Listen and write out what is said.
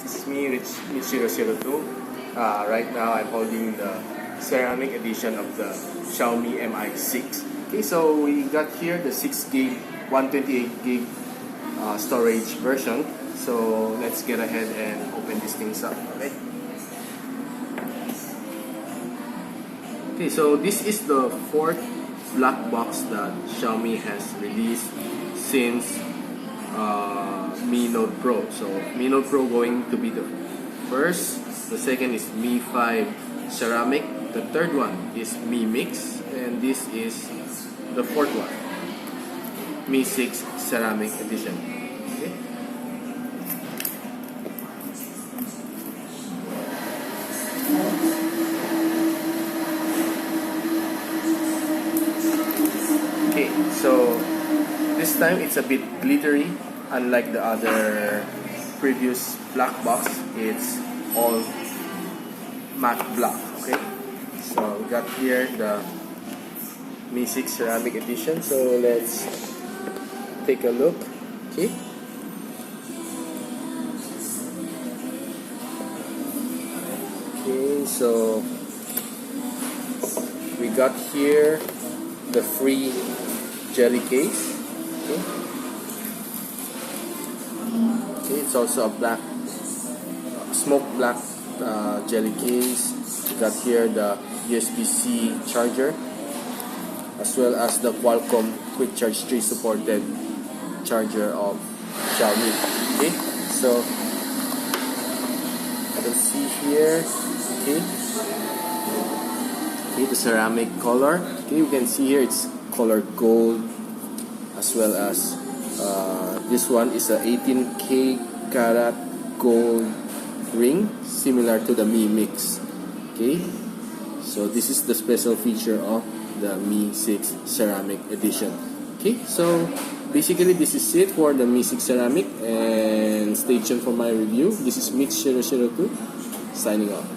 This is me, Rich002. Right now I'm holding the ceramic edition of the Xiaomi Mi 6. Okay, so we got here the 6 gig, 128 gig storage version. So let's get ahead and open these things up. Okay, so this is the fourth black box that Xiaomi has released since Mi Note Pro. So Mi Note Pro going to be the first. The second is Mi 5 Ceramic. The third one is Mi Mix, and this is the fourth one, Mi 6 Ceramic Edition. Okay. Okay, so this time it's a bit glittery. Unlike the other previous black box, it's all matte black. Okay, so we got here the Mi 6 Ceramic Edition. So let's take a look. Okay. Okay, so we got here the free jelly case. Okay. Okay, it's also a black, smoke black jelly case. We got here the USB-C charger, as well as the Qualcomm Quick Charge 3 supported charger of Xiaomi. Okay, so you can see here. Okay, the ceramic color. Okay, you can see here it's color gold, as well as this one is a 18K karat gold ring, similar to the Mi Mix. Okay, so this is the special feature of the Mi 6 Ceramic Edition. Okay, so basically this is it for the Mi 6 Ceramic, and stay tuned for my review. This is Mitch002 signing off.